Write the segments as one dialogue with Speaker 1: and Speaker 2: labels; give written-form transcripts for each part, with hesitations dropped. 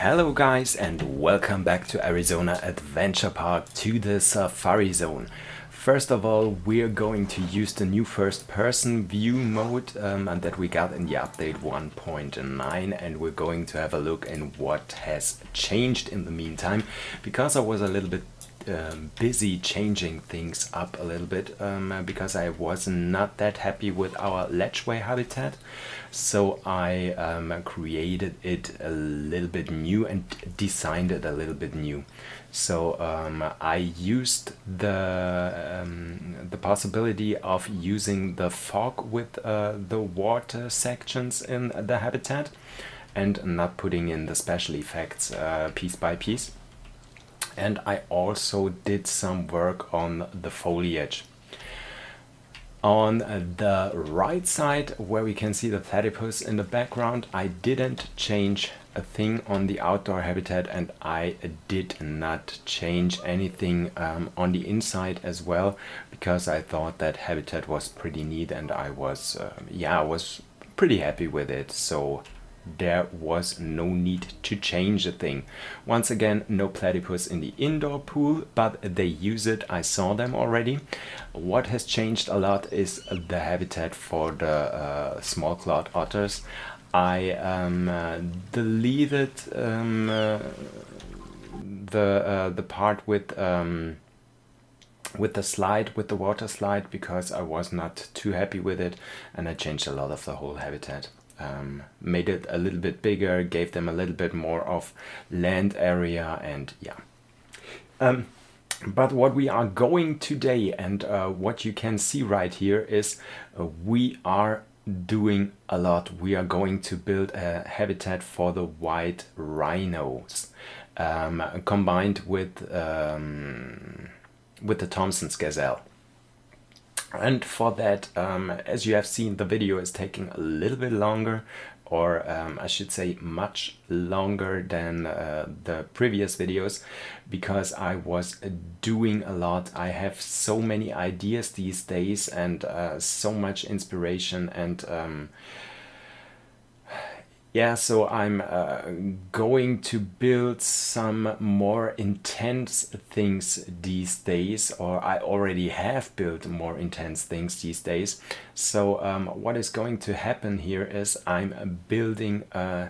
Speaker 1: Hello guys and welcome back to Arizona Adventure Park to the Safari Zone. First of all, we're going to use the new first person view mode and that we got in the update 1.9, and we're going to have a look in what has changed in the meantime, because I was a little bit busy changing things up a little bit because I was not that happy with our ledgeway habitat. So I created it a little bit new and designed it a little bit new. So I used the possibility of using the fog with the water sections in the habitat and not putting in the special effects piece by piece. And I also did some work on the foliage. On the right side, where we can see the platypus in the background, I didn't change a thing on the outdoor habitat, and I did not change anything on the inside as well, because I thought that habitat was pretty neat and I was pretty happy with it. So there was no need to change a thing. Once again, no platypus in the indoor pool, but they use it. I saw them already. What has changed a lot is the habitat for the small clawed otters. I deleted the part with the slide, with the water slide, because I was not too happy with it, and I changed a lot of the whole habitat. Made it a little bit bigger, gave them a little bit more of land area, and yeah. But what we are going today, and what you can see right here, is we are doing a lot. We are going to build a habitat for the white rhinos, combined with the Thompson's gazelle. And for that, as you have seen, the video is taking a little bit longer, or I should say much longer than the previous videos, because I was doing a lot. I have so many ideas these days and so much inspiration, and yeah, so I'm going to build some more intense things these days, or I already have built more intense things these days. So what is going to happen here is I'm building a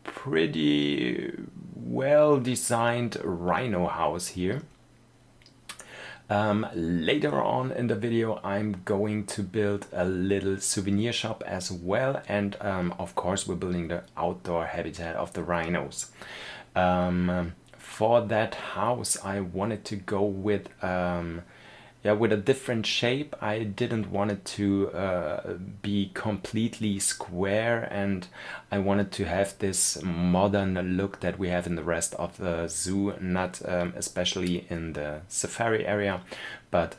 Speaker 1: pretty well designed rhino house here. Later on in the video, I'm going to build a little souvenir shop as well, and of course we're building the outdoor habitat of the rhinos. For that house, I wanted to go with with a different shape. I didn't want it to be completely square, and I wanted to have this modern look that we have in the rest of the zoo, not especially in the safari area, but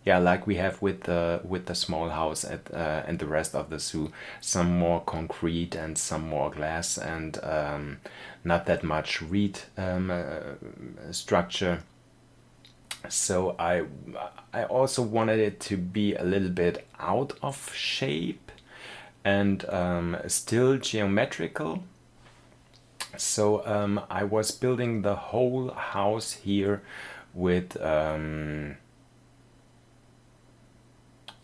Speaker 1: like we have with the small house and the rest of the zoo, some more concrete and some more glass, and not that much reed structure. So I also wanted it to be a little bit out of shape and still geometrical. So I was building the whole house here with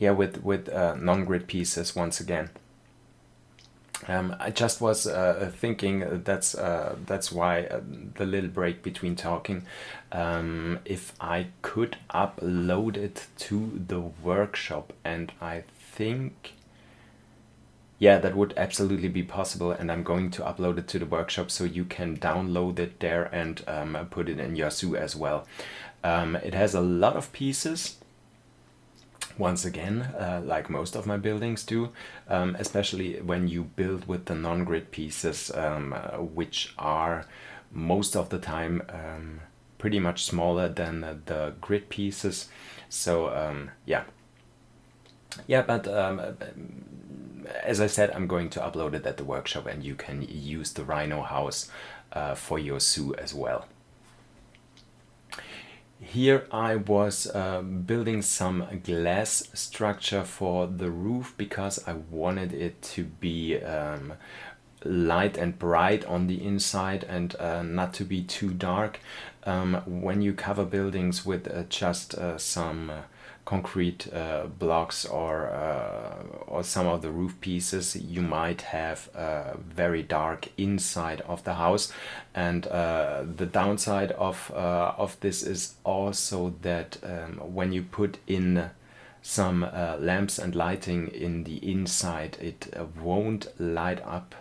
Speaker 1: non-grid pieces once again. I just was thinking that's why the little break between talking. If I could upload it to the workshop, and I think, yeah, that would absolutely be possible, and I'm going to upload it to the workshop so you can download it there and put it in your zoo as well. It has a lot of pieces. Once again, like most of my buildings do, especially when you build with the non-grid pieces, which are most of the time pretty much smaller than the grid pieces. So but as I said, I'm going to upload it at the workshop, and you can use the rhino house for your zoo as well. Here I was building some glass structure for the roof, because I wanted it to be light and bright on the inside, and not to be too dark. When you cover buildings with just some concrete blocks or some of the roof pieces, you might have a very dark inside of the house. And the downside of this is also that when you put in some lamps and lighting in the inside, it won't light up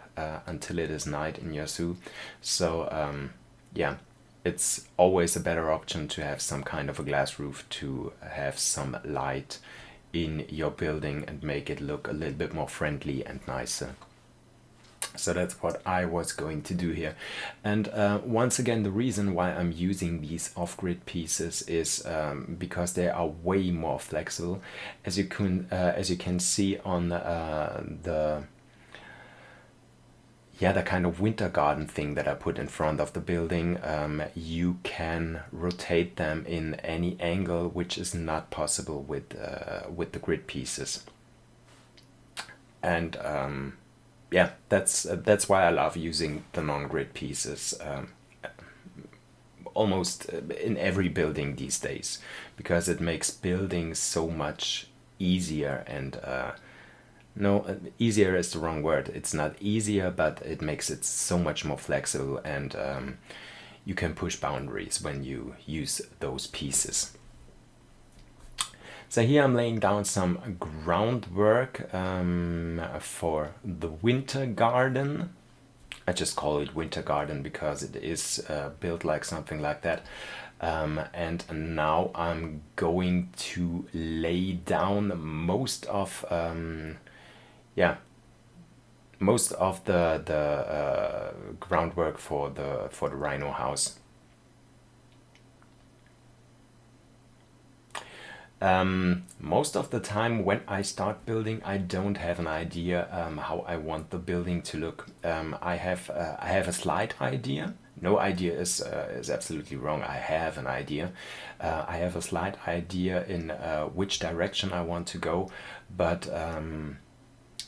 Speaker 1: until it is night in your zoo. So yeah, it's always a better option to have some kind of a glass roof to have some light in your building and make it look a little bit more friendly and nicer. So that's what I was going to do here. And once again, the reason why I'm using these off-grid pieces is because they are way more flexible. As you can see on the kind of winter garden thing that I put in front of the building, you can rotate them in any angle, which is not possible with the grid pieces. And yeah, that's why I love using the non-grid pieces almost in every building these days, because it makes building so much easier. And no, easier is the wrong word. It's not easier, but it makes it so much more flexible, and you can push boundaries when you use those pieces. So here I'm laying down some groundwork for the winter garden. I just call it winter garden because it is built like something like that. And now I'm going to lay down most of the groundwork for the Rhino house. Most of the time when I start building, I don't have an idea how I want the building to look. I have a slight idea. No idea is absolutely wrong. I have an idea. I have a slight idea in which direction I want to go, but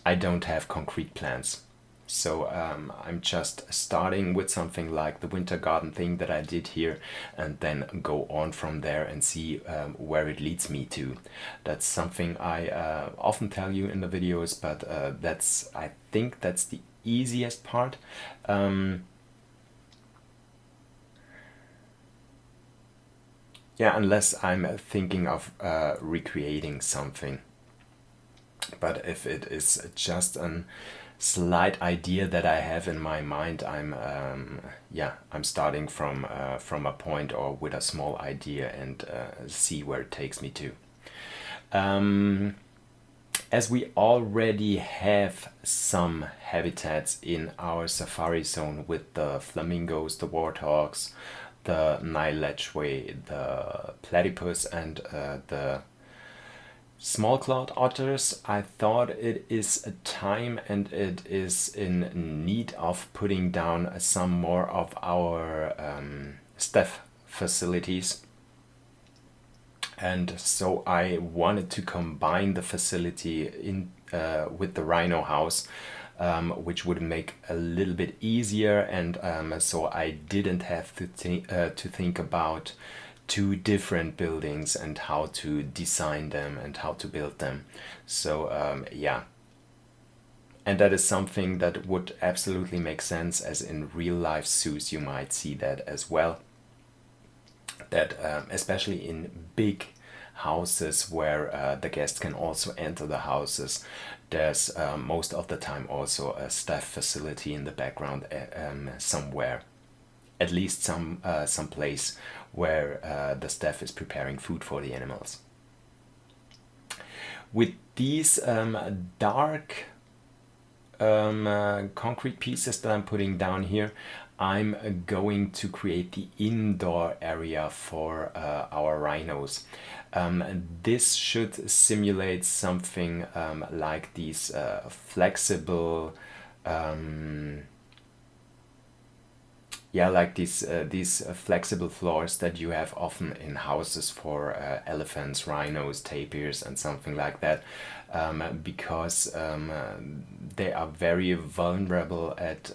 Speaker 1: I don't have concrete plans. So I'm just starting with something like the winter garden thing that I did here, and then go on from there and see where it leads me to. That's something I often tell you in the videos, but I think that's the easiest part. Yeah, unless I'm thinking of recreating something. But if it is just an slight idea that I have in my mind, I'm starting from a point or with a small idea and see where it takes me to. As we already have some habitats in our safari zone with the flamingos, the warthogs, the Nile lechwe, the platypus, and the small clawed otters, I thought it is a time and it is in need of putting down some more of our staff facilities. And so I wanted to combine the facility in with the Rhino house, which would make a little bit easier, and so I didn't have to think about two different buildings and how to design them and how to build them. So yeah, and that is something that would absolutely make sense, as in real life zoos you might see that as well, that especially in big houses where the guests can also enter the houses, there's most of the time also a staff facility in the background somewhere, at least some place where the staff is preparing food for the animals. With these dark concrete pieces that I'm putting down here, I'm going to create the indoor area for our rhinos. This should simulate something like these flexible yeah, like these flexible floors that you have often in houses for elephants, rhinos, tapirs, and something like that, because they are very vulnerable at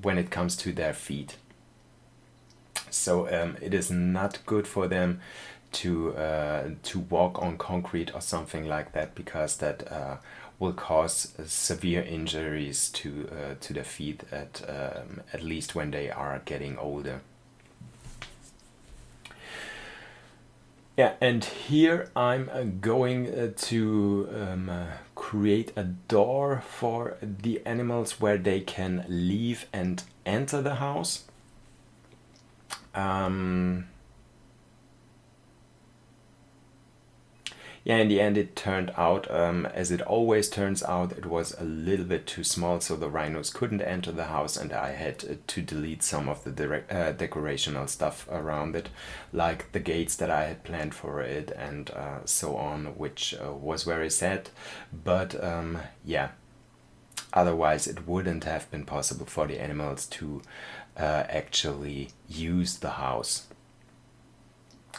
Speaker 1: when it comes to their feet. So it is not good for them to walk on concrete or something like that, because that will cause severe injuries to their feet at least when they are getting older. Yeah, and here I'm going to create a door for the animals where they can leave and enter the house. Yeah, in the end it turned out, as it always turns out, it was a little bit too small, so the rhinos couldn't enter the house, and I had to delete some of the decorational stuff around it, like the gates that I had planned for it and so on, which was very sad. But yeah, otherwise it wouldn't have been possible for the animals to actually use the house,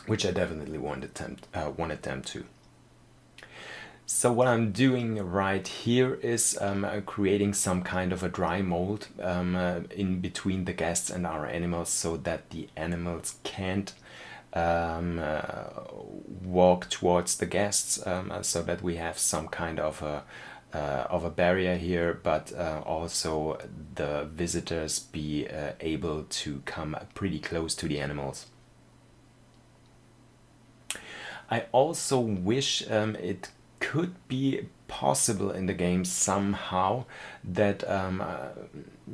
Speaker 1: which I definitely wanted them to. So what I'm doing right here is creating some kind of a dry mold in between the guests and our animals, so that the animals can't walk towards the guests, so that we have some kind of a barrier here, but also the visitors be able to come pretty close to the animals. I also wish it could be possible in the game somehow that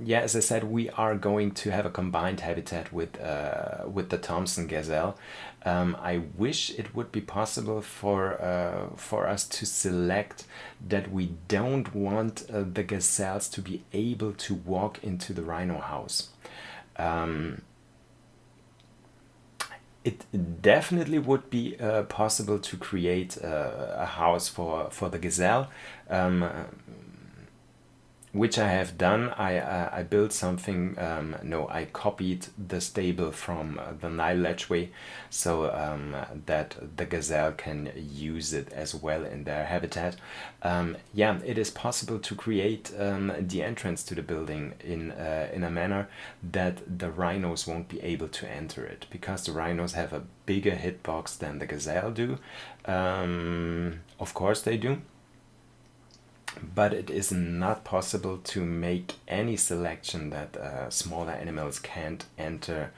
Speaker 1: yeah, as I said, we are going to have a combined habitat with the Thompson gazelle. I wish it would be possible for us to select that we don't want the gazelles to be able to walk into the rhino house. It definitely would be possible to create a house for the gazelle, which I have done. I built something. No, I copied the stable from the Nile Ledgeway, so that the gazelle can use it as well in their habitat. Yeah, it is possible to create the entrance to the building in a manner that the rhinos won't be able to enter it, because the rhinos have a bigger hitbox than the gazelle do. Of course they do. But it is not possible to make any selection that smaller animals can't enter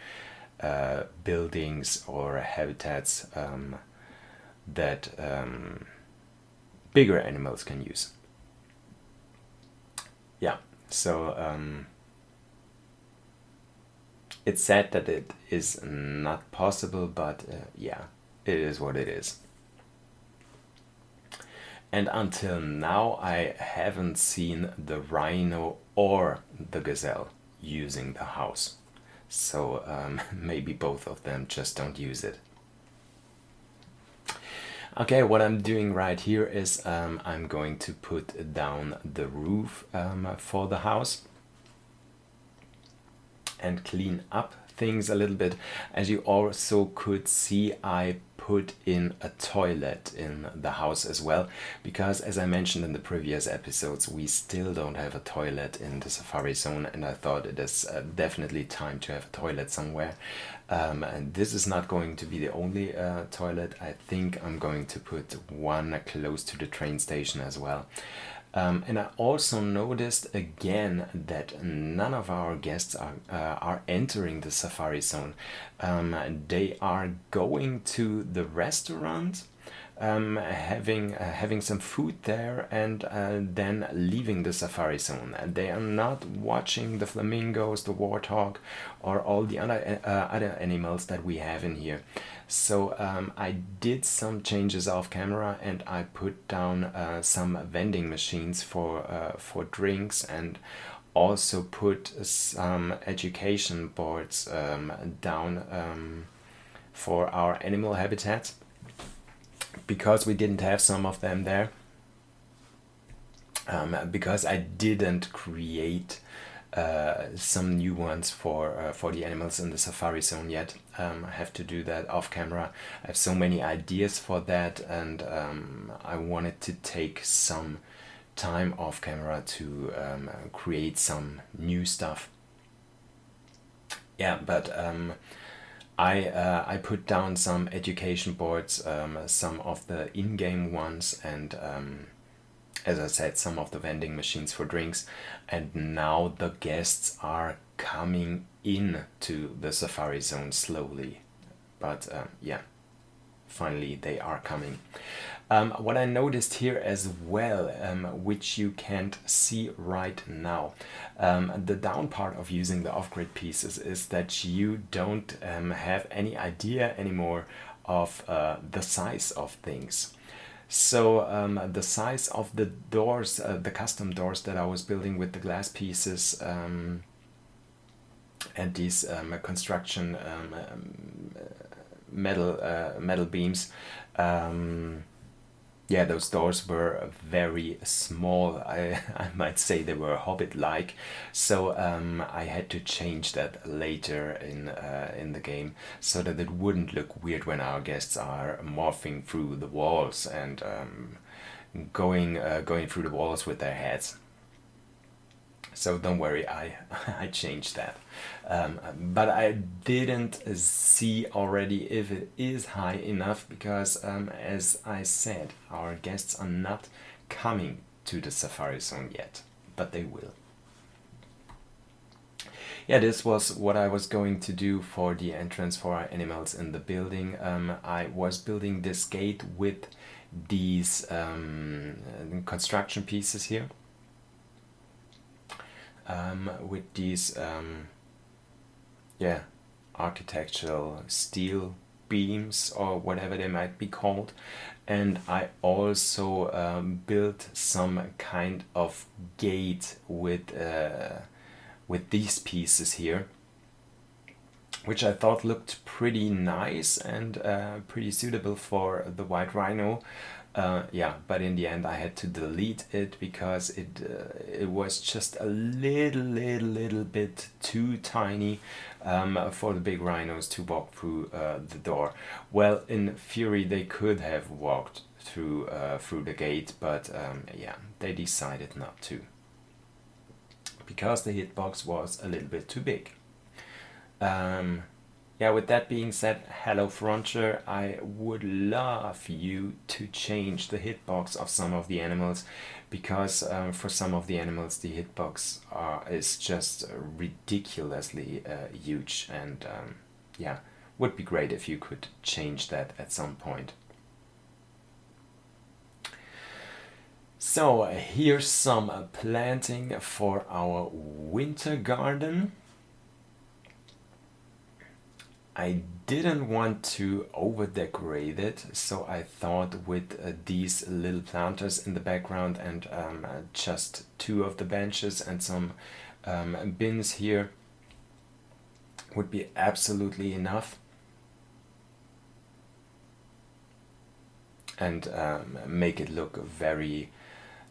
Speaker 1: buildings or habitats that bigger animals can use. Yeah, so it's sad that it is not possible, but yeah, it is what it is. And until now, I haven't seen the rhino or the gazelle using the house. So maybe both of them just don't use it. Okay, what I'm doing right here is I'm going to put down the roof for the house and clean up things a little bit. As you also could see, I put in a toilet in the house as well, because as I mentioned in the previous episodes, we still don't have a toilet in the safari zone, and I thought it is definitely time to have a toilet somewhere. And this is not going to be the only toilet. I think I'm going to put one close to the train station as well. And I also noticed again that none of our guests are entering the safari zone. They are going to the restaurant, having some food there, and then leaving the safari zone. They are not watching the flamingos, the warthog, or all the other animals that we have in here. So I did some changes off camera, and I put down some vending machines for drinks, and also put some education boards down for our animal habitats, because we didn't have some of them there. Because I didn't create some new ones for the animals in the safari zone yet. I have to do that off camera. I have so many ideas for that, and I wanted to take some time off camera to create some new stuff. Yeah, but I put down some education boards, some of the in-game ones, and as I said, some of the vending machines for drinks. And now the guests are coming in to the safari zone slowly. But yeah, finally they are coming. What I noticed here as well, which you can't see right now, the down part of using the off-grid pieces is that you don't have any idea anymore of the size of things. So the size of the doors, the custom doors that I was building with the glass pieces and these construction metal beams, yeah, those doors were very small. I might say they were Hobbit-like, so I had to change that later in the game so that it wouldn't look weird when our guests are morphing through the walls and going through the walls with their heads. So don't worry, I changed that. But I didn't see already if it is high enough because, as I said, our guests are not coming to the safari zone yet, but they will. Yeah, this was what I was going to do for the entrance for our animals in the building. I was building this gate with these construction pieces here. With these yeah, architectural steel beams or whatever they might be called, and I also built some kind of gate with these pieces here, which I thought looked pretty nice and pretty suitable for the white rhino. Yeah, but in the end I had to delete it because it was just a little bit too tiny for the big rhinos to walk through the door. Well, in theory they could have walked through the gate, but yeah, they decided not to because the hitbox was a little bit too big. Yeah, with that being said, hello Frontier, I would love you to change the hitbox of some of the animals because for some of the animals the hitbox is just ridiculously huge, and yeah, would be great if you could change that at some point. So here's some planting for our winter garden. I didn't want to over decorate it, so I thought with these little planters in the background and just two of the benches and some bins here would be absolutely enough, and make it look very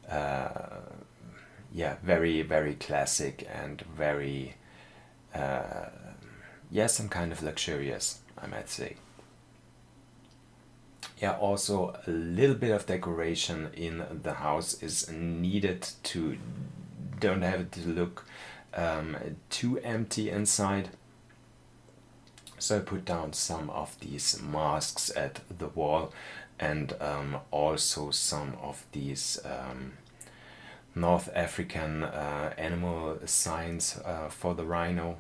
Speaker 1: yeah, very classic and very yeah, some kind of luxurious, I might say. Yeah, also a little bit of decoration in the house is needed to don't have it to look too empty inside. So I put down some of these masks at the wall, and also some of these North African animal signs for the rhino,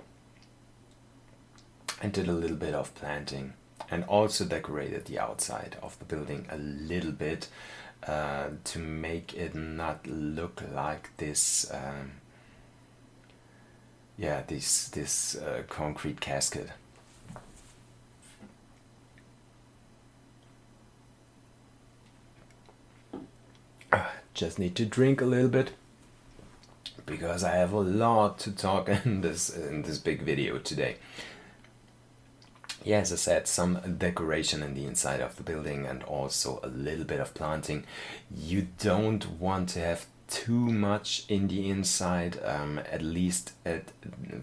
Speaker 1: and did a little bit of planting, and also decorated the outside of the building a little bit to make it not look like this yeah, this concrete casket. Just need to drink a little bit because I have a lot to talk in this big video today. Yeah, as I said, some decoration in the inside of the building and also a little bit of planting. You don't want to have too much in the inside, at least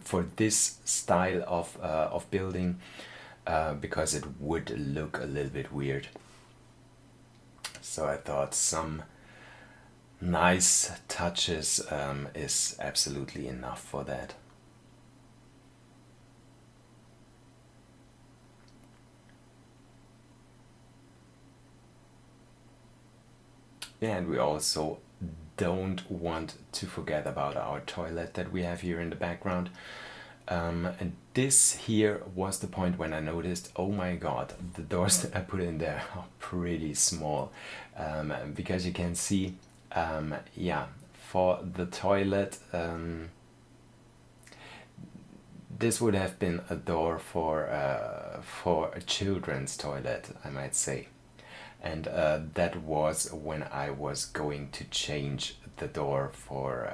Speaker 1: for this style of building, because it would look a little bit weird. So I thought some nice touches is absolutely enough for that. Yeah, and we also don't want to forget about our toilet that we have here in the background. And this here was the point when I noticed, oh my god, the doors that I put in there are pretty small. Because you can see, yeah, for the toilet, this would have been a door for a children's toilet, I might say. And that was when I was going to change the door for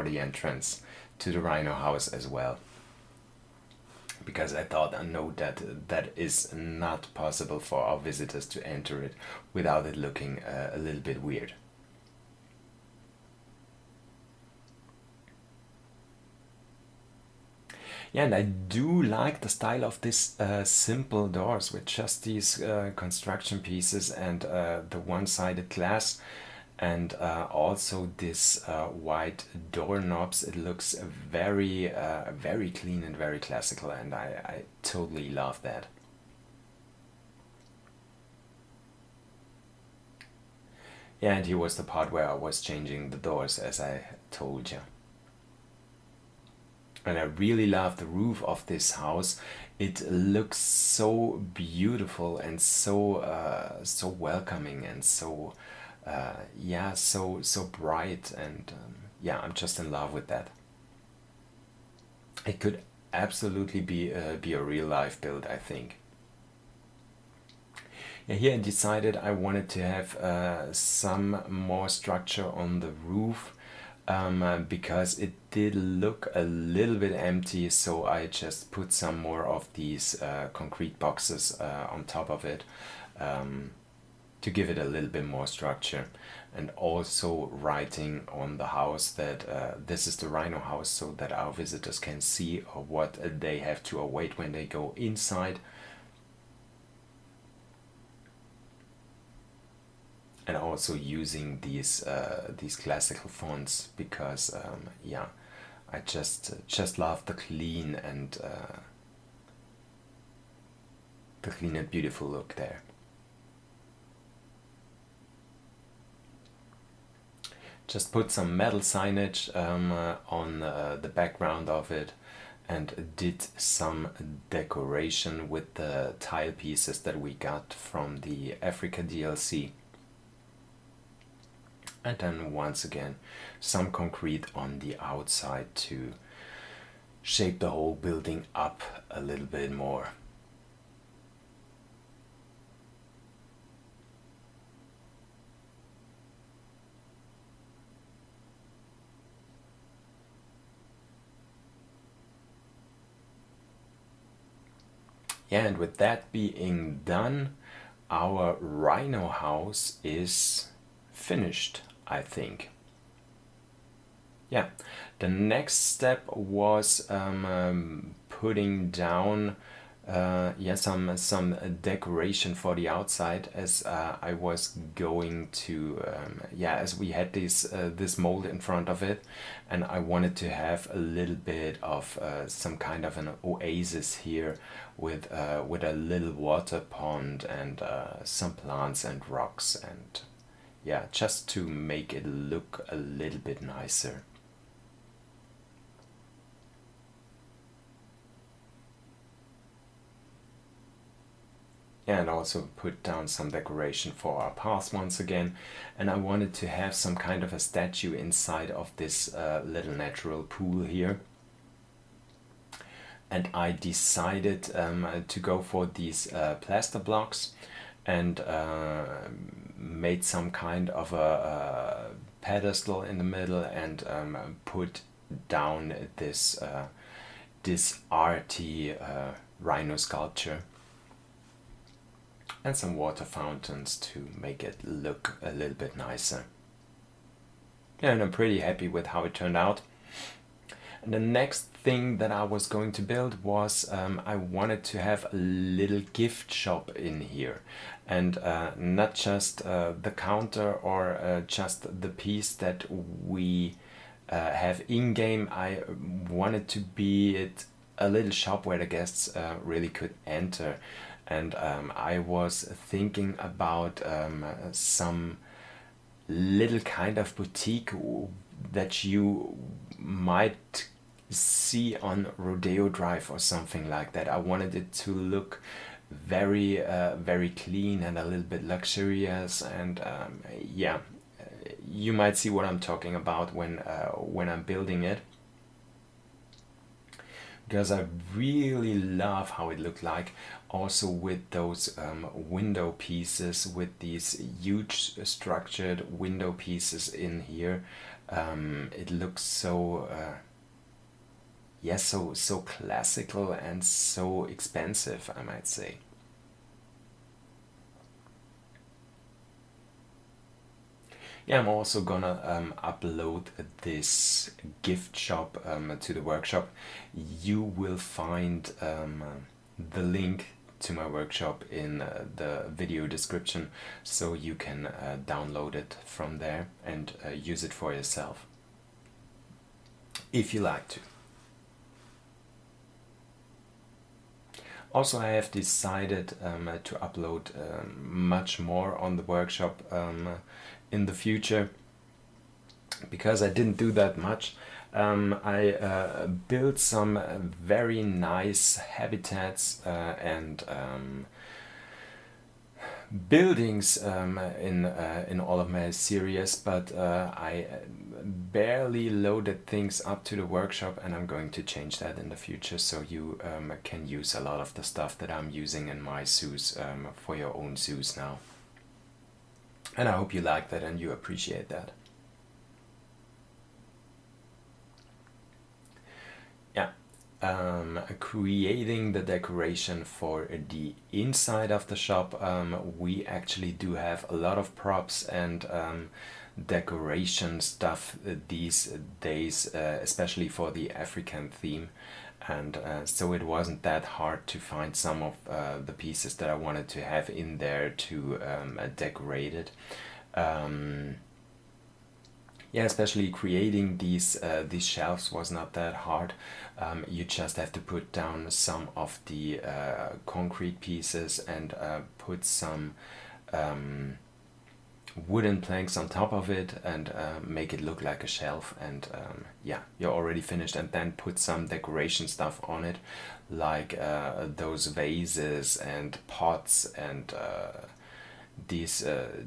Speaker 1: the entrance to the Rhino house as well, because I thought, I know that is not possible for our visitors to enter it without it looking a little bit weird. Yeah, and I do like the style of this simple doors with just these construction pieces and the one-sided glass, and also this white doorknobs. It looks very clean and very classical, and I totally love that. Yeah, and here was the part where I was changing the doors, as I told you. And I really love the roof of this house. It looks so beautiful and so welcoming and so yeah, so bright, and yeah, I'm just in love with that. It could absolutely be a real life build, I think. Yeah, here I decided I wanted to have some more structure on the roof, because it did look a little bit empty, so I just put some more of these concrete boxes on top of it, to give it a little bit more structure, and also writing on the house that this is the Rhino house, so that our visitors can see what they have to await when they go inside. And also using these classical fonts, because yeah, I just love the clean and beautiful look there. Just put some metal signage on the background of it, and did some decoration with the tile pieces that we got from the Africa DLC. And then once again, some concrete on the outside to shape the whole building up a little bit more. Yeah, and with that being done, our Rhino house is finished, I think. Yeah, the next step was putting down yeah, some decoration for the outside, as I was going to yeah, as we had this mold in front of it, and I wanted to have a little bit of some kind of an oasis here with a little water pond and some plants and rocks, and yeah, just to make it look a little bit nicer. Yeah, and also put down some decoration for our path once again. And I wanted to have some kind of a statue inside of this little natural pool here. And I decided to go for these plaster blocks, and made some kind of a pedestal in the middle, and put down this arty rhino sculpture, and some water fountains to make it look a little bit nicer. Yeah, and I'm pretty happy with how it turned out. And the next thing that I was going to build was I wanted to have a little gift shop in here, and not just the counter or just the piece that we have in game. I wanted to be it a little shop where the guests really could enter, and I was thinking about some little kind of boutique that you might see on Rodeo Drive or something like that. I wanted it to look very clean and a little bit luxurious, and yeah, you might see what I'm talking about when I'm building it, because I really love how it looked like. Also with those window pieces, with these huge structured window pieces in here, it looks so yeah, so classical and so expensive, I might say. Yeah, I'm also gonna upload this gift shop to the workshop. You will find the link to my workshop in the video description, so you can download it from there and use it for yourself if you like to. Also, I have decided to upload much more on the workshop in the future, because I didn't do that much. I built some very nice habitats and buildings in all of my series, but I barely loaded things up to the workshop, and I'm going to change that in the future, so you can use a lot of the stuff that I'm using in my zoos for your own zoos now. And I hope you like that and you appreciate that. Yeah. Creating the decoration for the inside of the shop, we actually do have a lot of props and decoration stuff these days, especially for the African theme, and so it wasn't that hard to find some of the pieces that I wanted to have in there to decorate it. Um, yeah, especially creating these shelves was not that hard. You just have to put down some of the concrete pieces and put some wooden planks on top of it, and make it look like a shelf, and yeah, you're already finished. And then put some decoration stuff on it, like those vases and pots and these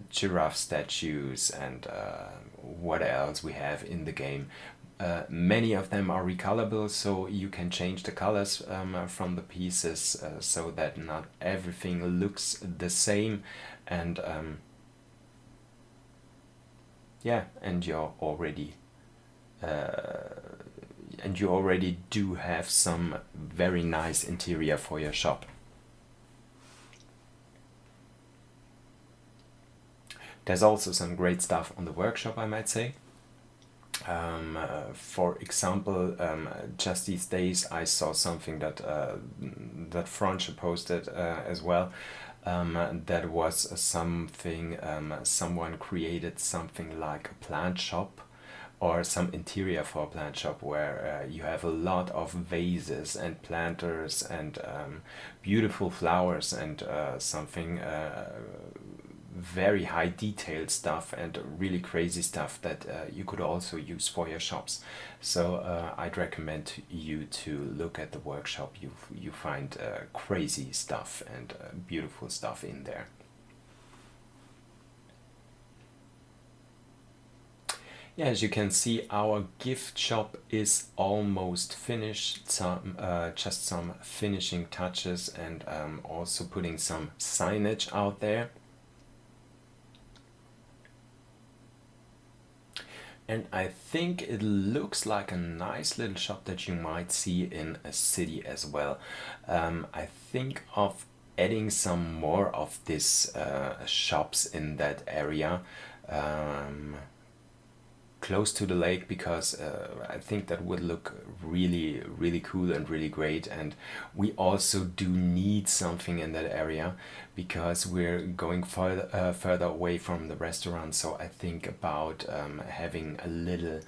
Speaker 1: giraffe statues, and what else we have in the game. Many of them are recolorable, so you can change the colors from the pieces, so that not everything looks the same. And yeah, and you already do have some very nice interior for your shop. There's also some great stuff on the workshop, I might say. For example, just these days I saw something that Franche posted as well. That was something, someone created something like a plant shop, or some interior for a plant shop, where you have a lot of vases and planters and beautiful flowers and something very high detailed stuff and really crazy stuff that you could also use for your shops. So I'd recommend you to look at the workshop. You find crazy stuff and beautiful stuff in there. Yeah, as you can see, our gift shop is almost finished. Just some finishing touches, and also putting some signage out there. And I think it looks like a nice little shop that you might see in a city as well. I think of adding some more of these shops in that area. Um, close to the lake, because I think that would look really, really cool and really great. And we also do need something in that area because we're going further away from the restaurant. So I think about having a little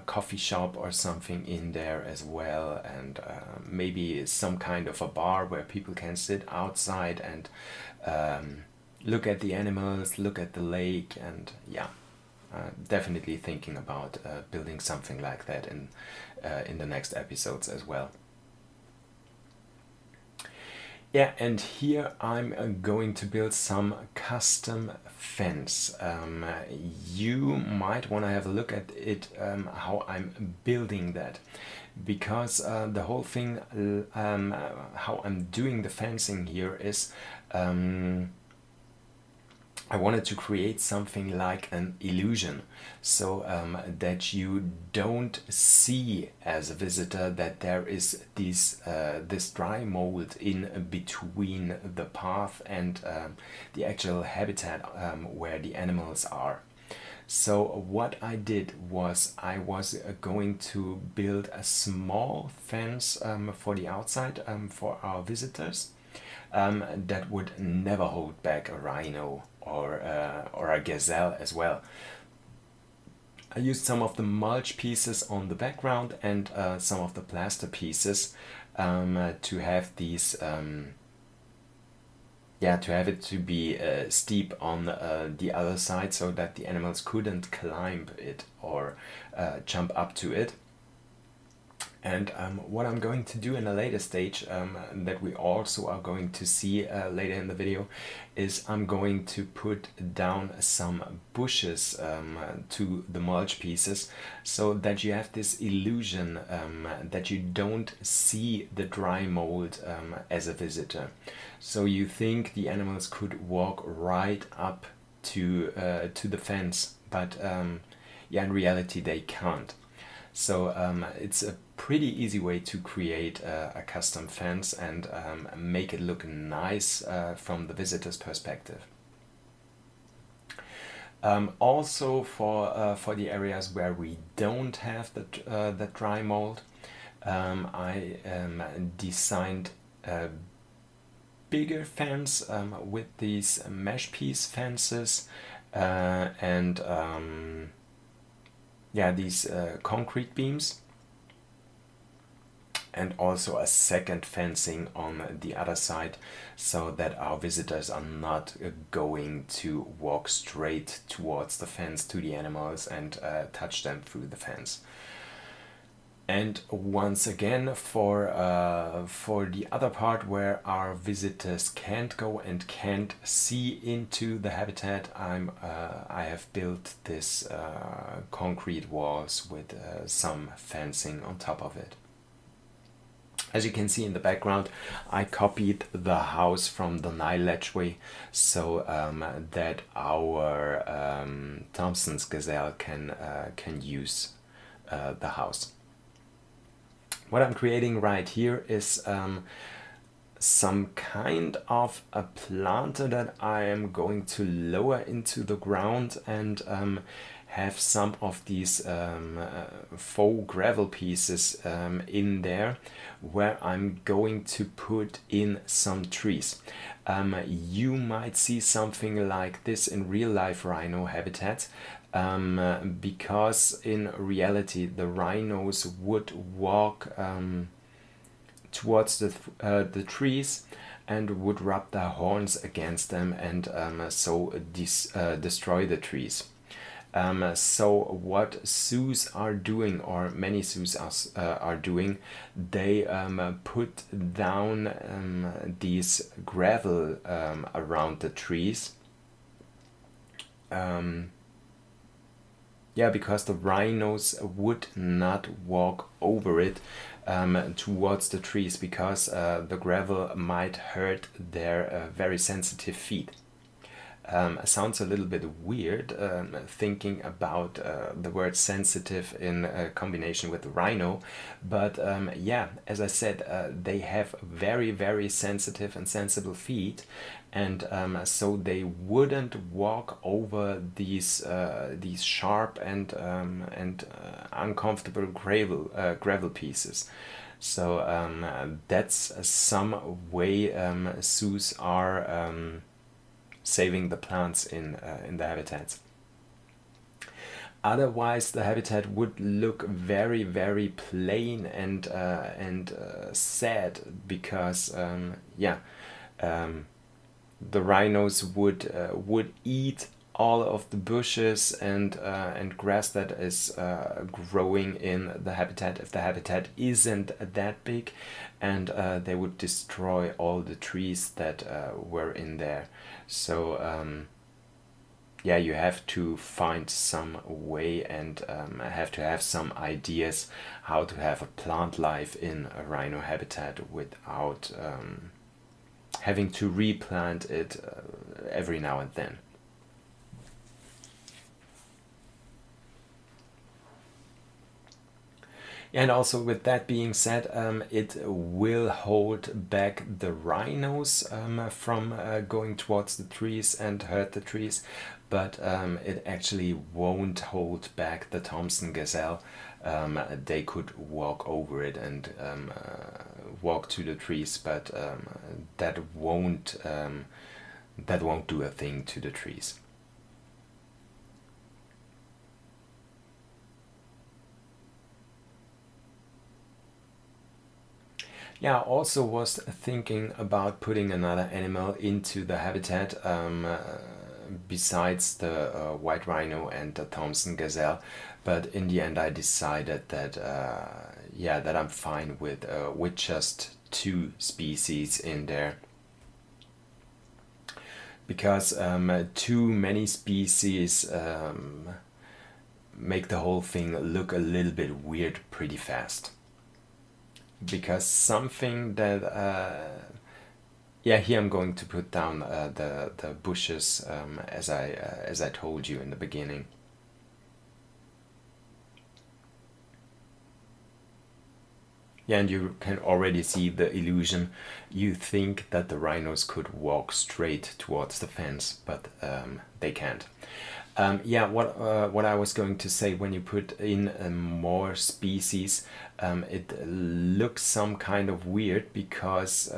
Speaker 1: coffee shop or something in there as well, and maybe some kind of a bar where people can sit outside and look at the animals, look at the lake, and yeah, definitely thinking about building something like that in the next episodes as well. Yeah, and here I'm going to build some custom fence. You might want to have a look at it, how I'm building that, because the whole thing, how I'm doing the fencing here is I wanted to create something like an illusion, so that you don't see as a visitor that there is this dry mold in between the path and the actual habitat where the animals are. So what I did was I was going to build a small fence for the outside for our visitors, that would never hold back a rhino or a gazelle as well. I used some of the mulch pieces on the background and some of the plaster pieces to have these to have it to be steep on the other side, so that the animals couldn't climb it or jump up to it. And what I'm going to do in a later stage, that we also are going to see later in the video, is I'm going to put down some bushes to the mulch pieces, so that you have this illusion that you don't see the dry mold as a visitor. So you think the animals could walk right up to the fence, but in reality they can't. So it's a pretty easy way to create a custom fence and make it look nice from the visitor's perspective. Also for the areas where we don't have that dry mold, I designed a bigger fence with these mesh piece fences and these concrete beams, and also a second fencing on the other side, so that our visitors are not going to walk straight towards the fence to the animals and touch them through the fence. And once again, for the other part where our visitors can't go and can't see into the habitat, I have built this concrete walls with some fencing on top of it. As you can see in the background, I copied the house from the Nile ledgeway, so that our Thompson's gazelle can use the house. What I'm creating right here is some kind of a planter that I am going to lower into the ground and have some of these faux gravel pieces in there, where I'm going to put in some trees. You might see something like this in real life rhino habitat, because in reality the rhinos would walk towards the trees and would rub their horns against them and so destroy the trees. So what zoos are doing, or many zoos are doing, they put down these gravel around the trees. Because the rhinos would not walk over it towards the trees, because the gravel might hurt their very sensitive feet. sounds a little bit weird, thinking about the word sensitive in combination with rhino, but yeah, as I said, they have very, very sensitive and sensible feet, and so they wouldn't walk over these sharp and uncomfortable gravel pieces. So that's some way zoos are saving the plants in the habitats. Otherwise, the habitat would look very, very plain and sad, because yeah, the rhinos would eat all of the bushes and grass that is growing in the habitat if the habitat isn't that big, and they would destroy all the trees that were in there. So yeah, you have to find some way and have to have some ideas how to have a plant life in a rhino habitat without having to replant it every now and then. And also, with that being said, it will hold back the rhinos from going towards the trees and hurt the trees, but it actually won't hold back the Thompson gazelle. They could walk over it and walk to the trees, but that won't do a thing to the trees. Yeah, also was thinking about putting another animal into the habitat besides the white rhino and the Thompson gazelle, but in the end I decided that yeah, that I'm fine with just two species in there, because too many species make the whole thing look a little bit weird pretty fast. Because something that yeah, here I'm going to put down the bushes as I told you in the beginning. Yeah, and you can already see the illusion. You think that the rhinos could walk straight towards the fence, but they can't. Yeah, what I was going to say, when you put in more species, it looks some kind of weird, because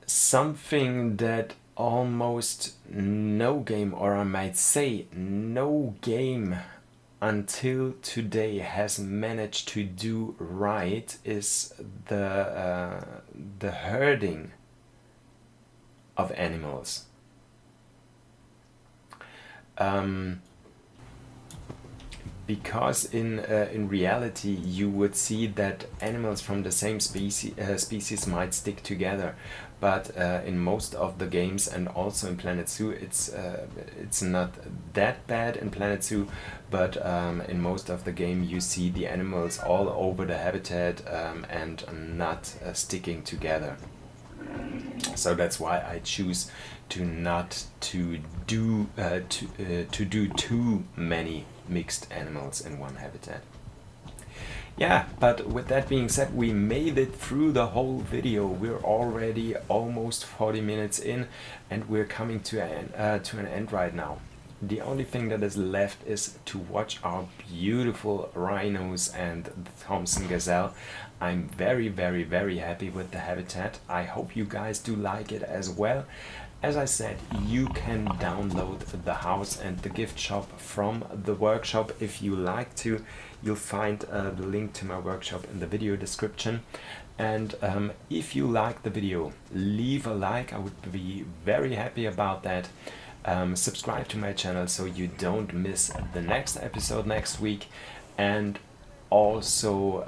Speaker 1: something that almost no game, or I might say no game until today, has managed to do right, is the herding of animals. Because in reality you would see that animals from the same species might stick together, but in most of the games, and also in Planet Zoo, it's not that bad in Planet Zoo, but in most of the game you see the animals all over the habitat and not sticking together. So that's why I choose to not to do too many mixed animals in one habitat. Yeah, but with that being said, we made it through the whole video. We're already almost 40 minutes in, and we're coming to an end right now. The only thing that is left is to watch our beautiful rhinos and the Thompson gazelle. I'm very, very, very happy with the habitat. I hope you guys do like it as well. As I said, you can download the house and the gift shop from the workshop if you like to. You'll find the link to my workshop in the video description. And if you like the video, leave a like. I would be very happy about that. Subscribe to my channel so you don't miss the next episode next week. And also,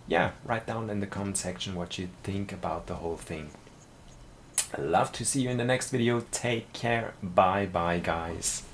Speaker 1: yeah, write down in the comment section what you think about the whole thing. I love to see you in the next video. Take care. Bye bye, guys.